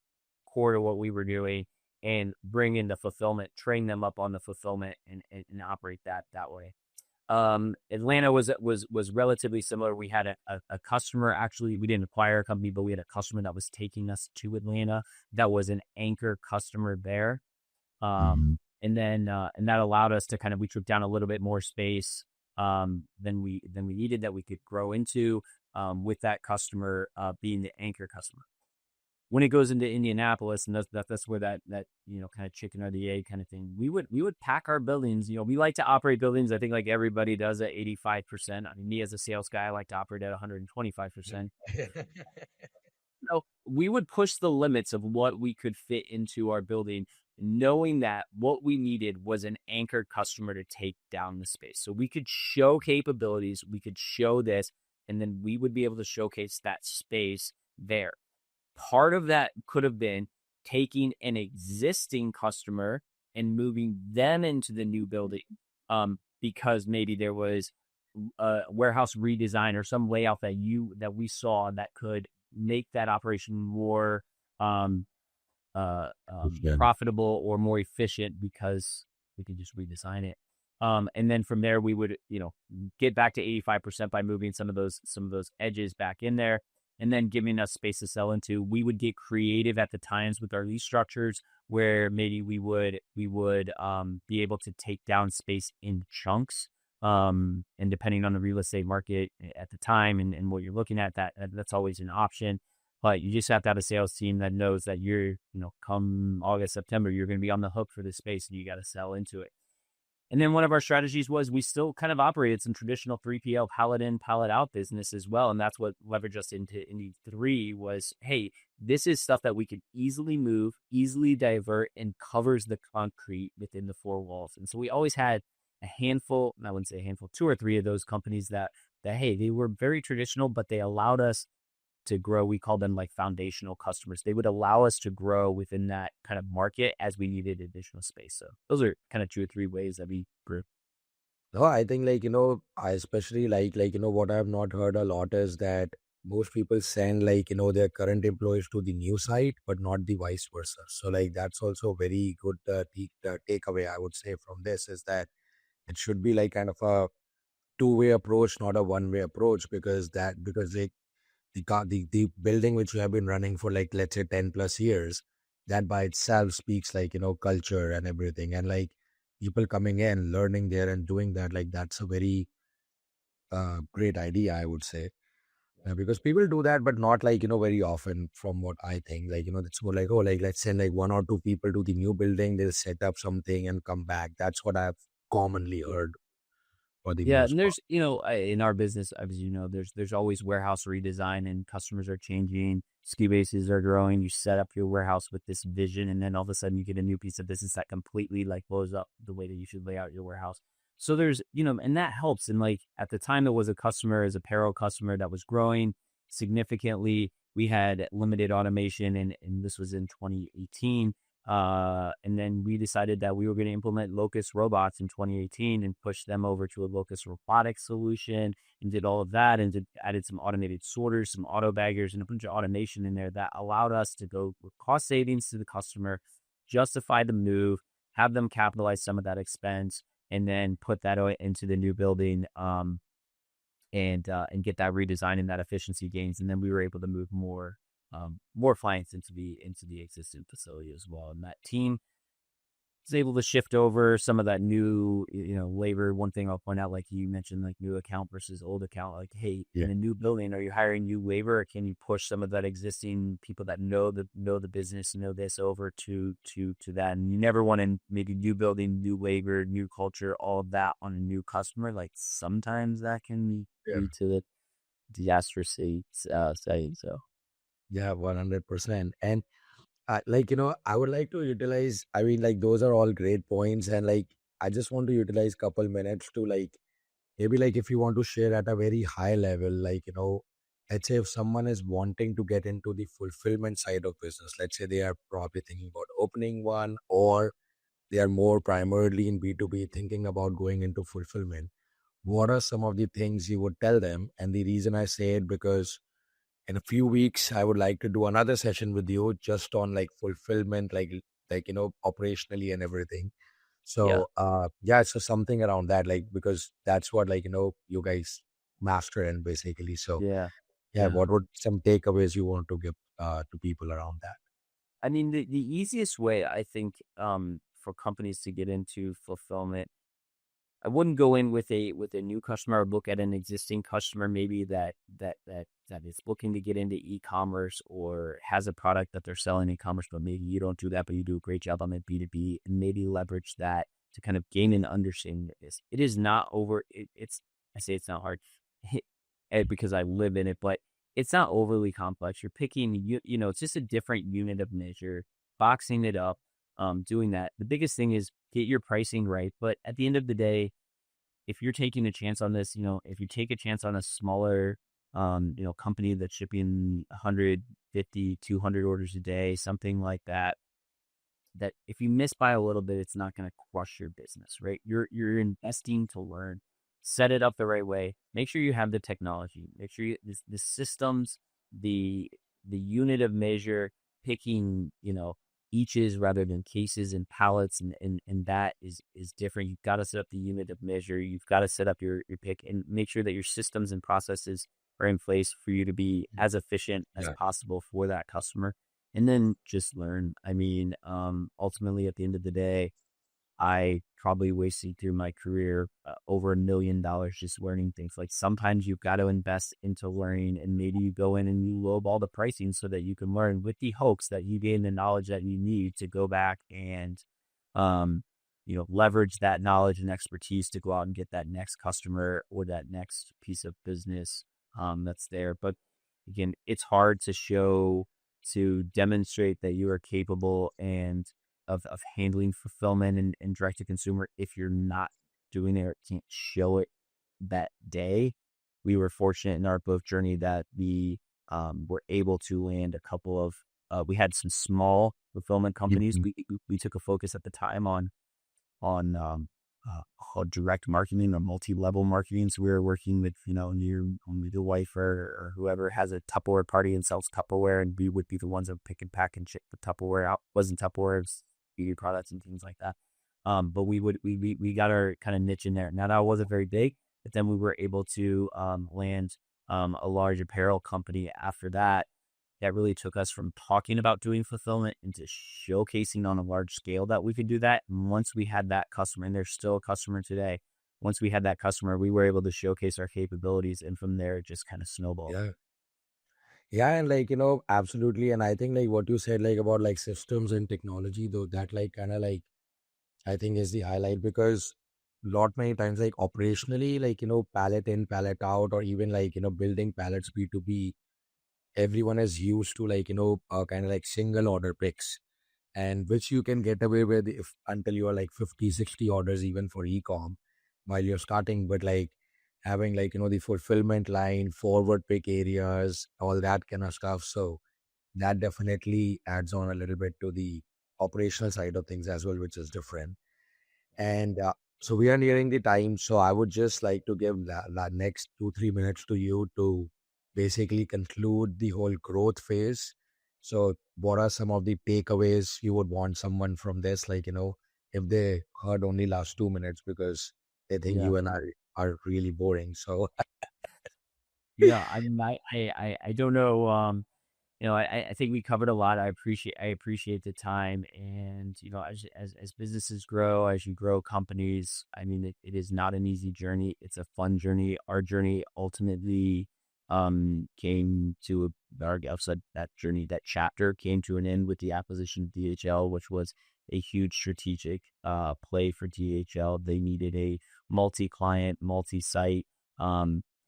core to what we were doing, and bring in the fulfillment, train them up on the fulfillment, and operate that way. Atlanta was relatively similar. We had a customer. Actually, we didn't acquire a company, but we had a customer that was taking us to Atlanta. That was an anchor customer there. And that allowed us to we took down a little bit more space than we needed, that we could grow into, with that customer being the anchor customer. when it goes into Indianapolis, and that's where that kind of chicken or the egg kind of thing. We would pack our buildings. We like to operate buildings. I think like everybody does at 85%. I mean, me as a sales guy, I like to operate at 125%. So we would push the limits of what we could fit into our building, knowing that what we needed was an anchor customer to take down the space. So we could show capabilities, we could show this, and then we would be able to showcase that space there. Part of that could have been taking an existing customer and moving them into the new building, because maybe there was a warehouse redesign or some layout that we saw that could make that operation more um, Yeah. profitable or more efficient because we could just redesign it. And then from there, we would, get back to 85% by moving some of those edges back in there, and then giving us space to sell into. We would get creative at the times with our lease structures, where maybe we would be able to take down space in chunks. And depending on the real estate market at the time and what you're looking at, that's always an option. But you just have to have a sales team that knows that come August, September, you're going to be on the hook for this space and you got to sell into it. And then one of our strategies was we still kind of operated some traditional 3PL pallet in, pallet out business as well. And that's what leveraged us into EP-3 was, hey, this is stuff that we could easily move, easily divert, and covers the concrete within the four walls. And so we always had a handful, I wouldn't say a handful, two or three of those companies that hey, they were very traditional, but they allowed us to grow. We call them like foundational customers. They would allow us to grow within that kind of market as we needed additional space. So those are kind of two or three ways that we grew. No, I think I especially like what I've not heard a lot is that most people send their current employees to the new site, but not the vice versa. So like that's also a very good takeaway I would say from this is that it should be like kind of a two-way approach, not a one-way approach, because the building which you have been running for like let's say 10 plus years, that by itself speaks culture and everything, and like people coming in learning there and doing that, like that's a very great idea I would say. Because people do that but not very often from what I think. It's more like, oh, like let's send like one or two people to the new building, they'll set up something and come back. That's what I've commonly heard for the Yeah, most and part. there's, in our business, as there's always warehouse redesign and customers are changing, ski bases are growing. You set up your warehouse with this vision, and then all of a sudden you get a new piece of business that completely like blows up the way that you should lay out your warehouse. So there's, and that helps. And like at the time, there was a customer, as apparel customer that was growing significantly. We had limited automation, and this was in 2018. And then we decided that we were going to implement Locust robots in 2018 and push them over to a Locust robotics solution, and did all of that, and added some automated sorters, some auto baggers, and a bunch of automation in there that allowed us to go with cost savings to the customer, justify the move, have them capitalize some of that expense, and then put that into the new building, and get that redesign and that efficiency gains. And then we were able to move more clients into the existing facility as well. And that team was able to shift over some of that new, labor. One thing I'll point out, like you mentioned, like new account versus old account, like, hey, Yeah. in a new building, are you hiring new labor, or can you push some of that existing people that know the business, know this over to that? And you never want to maybe new building, new labor, new culture, all of that on a new customer. Like sometimes that can Yeah. lead to the disastrous saying. So Yeah, 100%. And I would like to utilize, I mean, like, those are all great points. And like, I just want to utilize couple minutes to maybe if you want to share at a very high level, let's say if someone is wanting to get into the fulfillment side of business, let's say they are probably thinking about opening one, or they are more primarily in B2B thinking about going into fulfillment. What are some of the things you would tell them? And the reason I say it, because in a few weeks I would like to do another session with you just on fulfillment, operationally and everything. yeah, So yeah, so something around that, because that's what you guys master in basically. So yeah, yeah, yeah. what would some takeaways you want to give to people around that? I mean, the easiest way I think, for companies to get into fulfillment I wouldn't go in with a new customer. I would look at an existing customer, maybe that is looking to get into e-commerce or has a product that they're selling in e-commerce, but maybe you don't do that, but you do a great job on the B2B, and maybe leverage that to kind of gain an understanding of this. It is not it's I say it's not hard because I live in it, but it's not overly complex. You're picking it's just a different unit of measure, boxing it up, doing that. The biggest thing is get your pricing right. But at the end of the day, if you're taking a chance on this, if you take a chance on a smaller, company that's shipping 150, 200 orders a day, something like that, that if you miss by a little bit, it's not going to crush your business, right? You're investing to learn. Set it up the right way. Make sure you have the technology. Make sure the systems, the unit of measure, picking, eaches rather than cases and pallets, and that is different. You've got to set up the unit of measure. You've got to set up your pick and make sure that your systems and processes are in place for you to be as efficient as Yeah. possible for that customer. And then just learn. I mean, ultimately, at the end of the day, I probably wasted through my career over $1 million just learning things. Like sometimes you've got to invest into learning, and maybe you go in and you lowball the pricing so that you can learn with the hopes that you gain the knowledge that you need to go back and, um, leverage that knowledge and expertise to go out and get that next customer or that next piece of business that's there. But again, it's hard to demonstrate that you are capable and of handling fulfillment and direct to consumer if you're not doing it or can't show it that day. We were fortunate in our both journey that we were able to land a couple of we had some small fulfillment companies. Mhm. We took a focus at the time on called direct marketing or multi-level marketing. So we were working with, only the wife or whoever has a Tupperware party and sells Tupperware, and we would be the ones that would pick and pack and ship the Tupperware out. It wasn't Tupperware, it was beauty products and things like that. But we got our kind of niche in there. Now that wasn't very big, but then we were able to land a large apparel company after that really took us from talking about doing fulfillment into showcasing on a large scale that we could do that. And once we had that customer, and there's still a customer today, once we had that customer, we were able to showcase our capabilities. And from there, it just kind of snowballed. Yeah. Yeah, and absolutely. And I think like what you said, like about like systems and technology, though, that like kind of like I think is the highlight because lot many times like operationally, pallet in, pallet out, or even building pallets B2B, everyone is used to kind of like single order picks, and which you can get away with if until you are like 50, 60 orders even for e-com while you're starting. But like having the fulfillment line, forward pick areas, all that kind of stuff, so that definitely adds on a little bit to the operational side of things as well, which is different. And so we are nearing the time. So I would just like to give the next 2, 3 minutes to you to basically conclude the whole growth phase. So what are some of the takeaways you would want someone from this? If they heard only last 2 minutes because they think Yeah. you and I are really boring. So Yeah. I mean, I don't know. I think we covered a lot. I appreciate the time, and as businesses grow, as you grow companies, I mean, it is not an easy journey. It's a fun journey. Our journey ultimately came to our outside that journey. That chapter came to an end with the acquisition of DHL, which was a huge strategic play for DHL. They needed a multi-client, multi-site.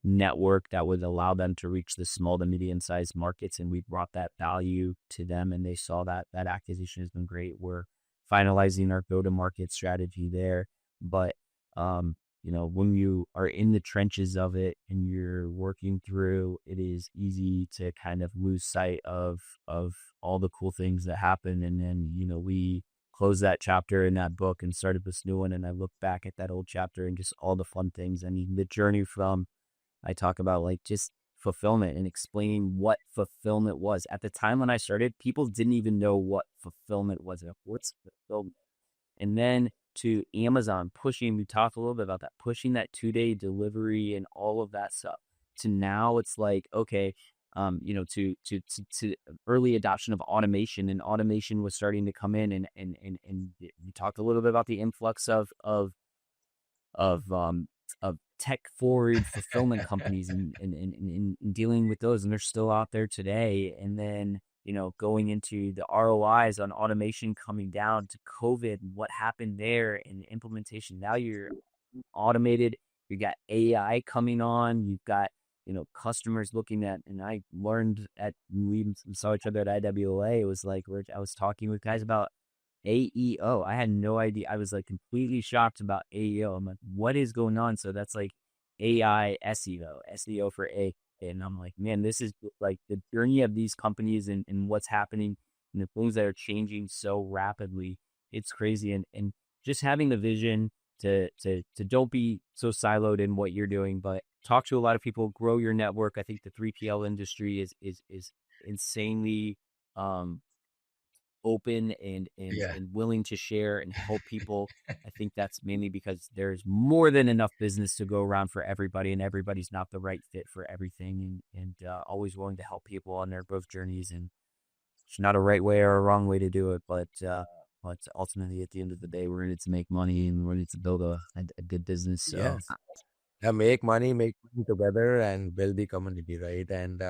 Network that would allow them to reach the small to medium sized markets, and we brought that value to them, and they saw that acquisition has been great. We're finalizing our go to market strategy there, but when you are in the trenches of it and you're working through, it is easy to kind of lose sight of all the cool things that happen. And then we closed that chapter in that book and started this new one, and I look back at that old chapter and just all the fun things. I mean, the journey from I talk about like just fulfillment and explaining what fulfillment was. At the time when I started, people didn't even know what fulfillment was. Like, what's fulfillment? And then to Amazon pushing, we talked a little bit about that, pushing that 2-day delivery and all of that stuff. To now it's like, okay, to early adoption of automation, and automation was starting to come in, and we talked a little bit about the influx of of tech forward fulfillment companies and dealing with those, and they're still out there today. And then, going into the ROIs on automation coming down to COVID and what happened there and implementation. Now you're automated, you got AI coming on, you've got, customers looking at, and I learned we saw each other at IWA. It was like, I was talking with guys about AEO. I had no idea. I was like completely shocked about AEO. I'm like, what is going on? So that's like AI SEO for A. And I'm like, man, this is like the journey of these companies and what's happening and the things that are changing so rapidly. It's crazy. And just having the vision to don't be so siloed in what you're doing, but talk to a lot of people, grow your network. I think the 3PL industry is insanely open Yeah. and willing to share and help people. I think that's mainly because there's more than enough business to go around for everybody, and everybody's not the right fit for everything, and always willing to help people on their growth journeys. And it's not a right way or a wrong way to do it, but ultimately at the end of the day, we're in it to make money and we're in it to build a good business. So Yes. Yeah, make money together and build the community, right? And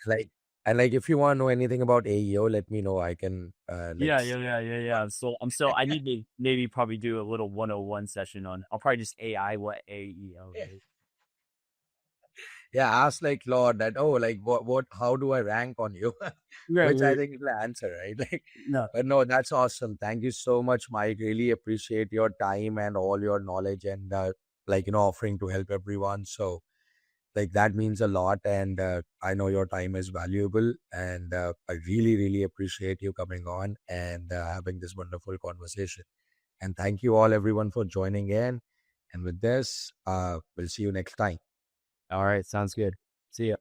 like like if you want to know anything about AEO, let me know. I can yeah. So I need to maybe probably do a little 101 session on. I'll probably just AI what AEO is. yeah, ask like Lord that, oh, like what how do I rank on you? Right, Which I right. think is the answer, right? Like, No, but no, that's awesome. Thank you so much, Mike. Really appreciate your time and all your knowledge and offering to help everyone. So like that means a lot, and I know your time is valuable, and I really really appreciate you coming on and having this wonderful conversation. And thank you all everyone for joining in. And with this, we'll see you next time. all right, sounds good. See ya.